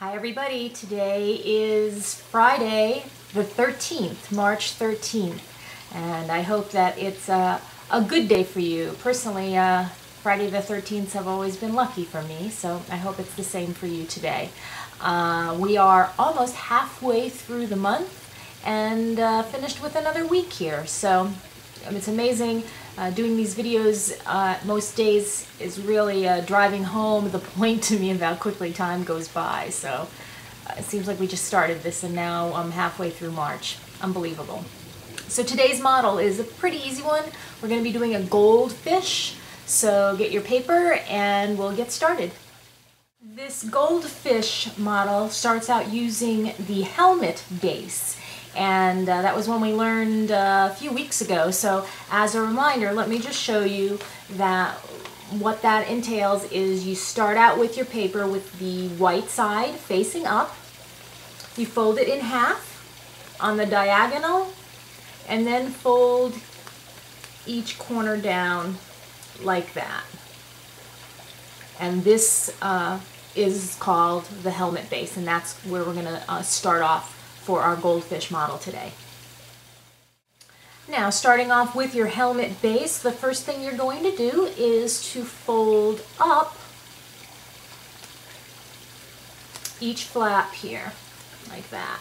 Hi everybody, today is Friday the 13th, March 13th, and I hope that it's a good day for you. Personally, Friday the 13th have always been lucky for me, so I hope it's the same for you today. We are almost halfway through the month and finished with another week here, so it's amazing. Doing these videos most days is really driving home the point to me of how quickly time goes by. So it seems like we just started this and now I'm halfway through March. Unbelievable. So today's model is a pretty easy one. We're going to be doing a goldfish. So get your paper and we'll get started. This goldfish model starts out using the helmet base. And that was one we learned a few weeks ago. So as a reminder, let me just show you that what that entails is you start out with your paper with the white side facing up. You fold it in half on the diagonal and then fold each corner down like that. And this is called the helmet base, and that's where we're going to start off for our goldfish model today. Now, starting off with your helmet base, the first thing you're going to do is to fold up each flap here, like that,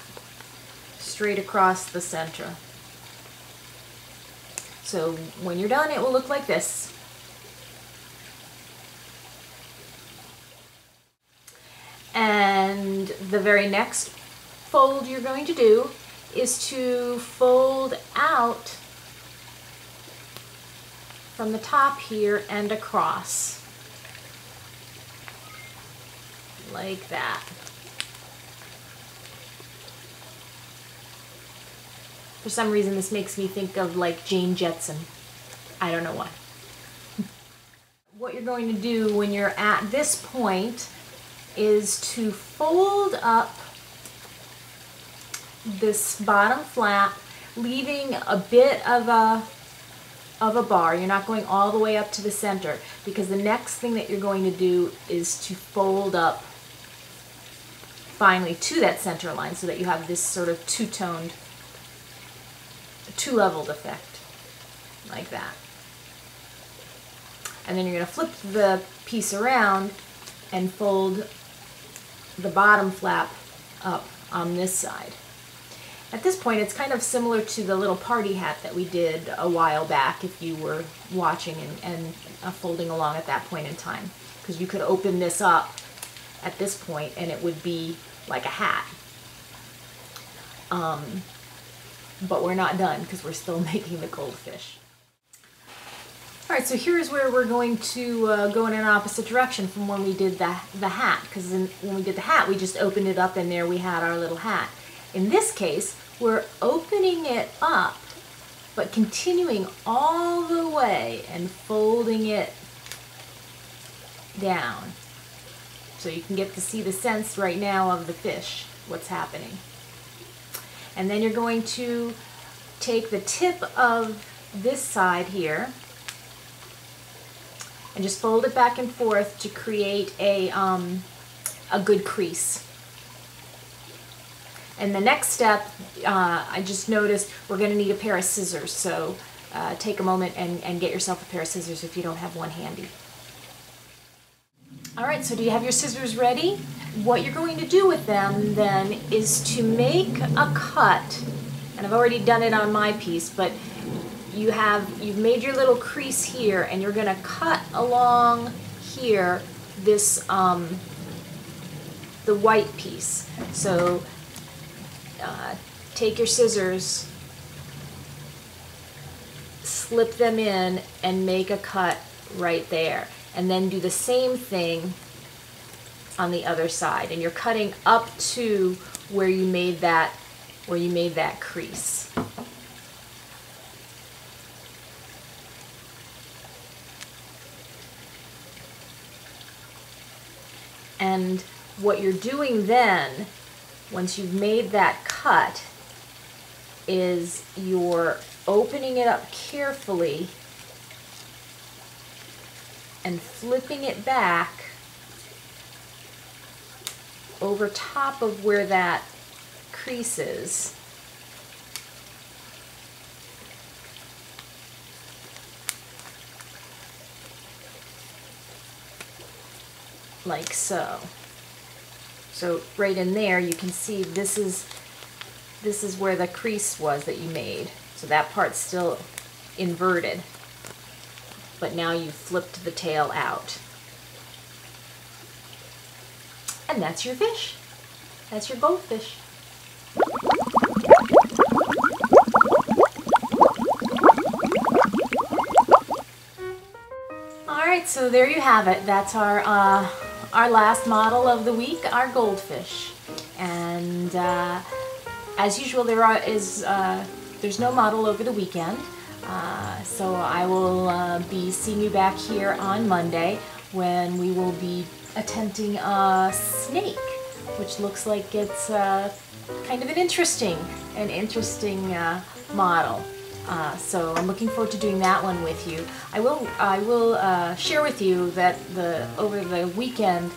straight across the center. So when you're done, it will look like this. And the very next fold you're going to do is to fold out from the top here and across like that. For some reason this makes me think of like Jane Jetson. I don't know why. What you're going to do when you're at this point is to fold up this bottom flap, leaving a bit of a bar. You're not going all the way up to the center, because the next thing that you're going to do is to fold up finally to that center line so that you have this sort of two-toned, two-leveled effect, like that. And then you're going to flip the piece around and fold the bottom flap up on this side. At this point, it's kind of similar to the little party hat that we did a while back, if you were watching and folding along at that point in time. Because you could open this up at this point and it would be like a hat. But we're not done because we're still making the goldfish. Alright, so here's where we're going to go in an opposite direction from when we did the hat. Because when we did the hat, we just opened it up and there we had our little hat. In this case, we're opening it up, but continuing all the way and folding it down. So you can get to see the sense right now of the fish, what's happening. And then you're going to take the tip of this side here and just fold it back and forth to create a good crease. And the next step, I just noticed we're going to need a pair of scissors, so take a moment and get yourself a pair of scissors if you don't have one handy. Alright, so do you have your scissors ready? What you're going to do with them then is to make a cut, and I've already done it on my piece, but you've made your little crease here, and you're going to cut along here this the white piece. So take your scissors, slip them in, and make a cut right there. And then do the same thing on the other side. And you're cutting up to where you made that crease. And what you're doing then, once you've made that cut, is you're opening it up carefully and flipping it back over top of where that crease is. Like so. So right in there you can see this is where the crease was that you made. So that part's still inverted, but now you've flipped the tail out. And that's your fish. That's your goldfish. Alright, so there you have it. That's our last model of the week, our goldfish. And as usual, there's no model over the weekend. So I will be seeing you back here on Monday when we will be attempting a snake, which looks like it's kind of an interesting model. So I'm looking forward to doing that one with you. I will share with you that over the weekend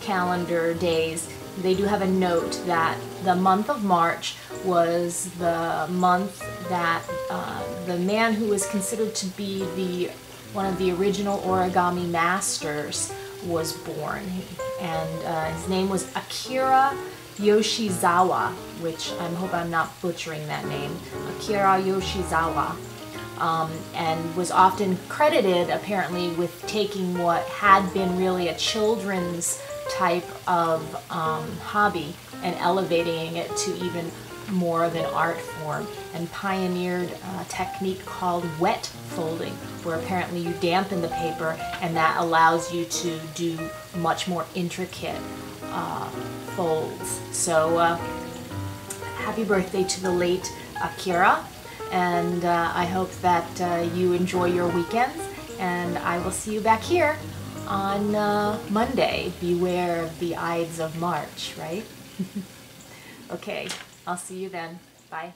calendar days, they do have a note that the month of March was the month that the man who was considered to be one of the original origami masters was born, and his name was Akira Yoshizawa, which I hope I'm not butchering that name, Akira Yoshizawa, and was often credited apparently with taking what had been really a children's type of hobby and elevating it to even more of an art form, and pioneered a technique called wet folding, where apparently you dampen the paper and that allows you to do much more intricate folds. So happy birthday to the late Akira, and I hope that you enjoy your weekends, and I will see you back here on Monday. Beware of the Ides of March, right? Okay, I'll see you then. Bye.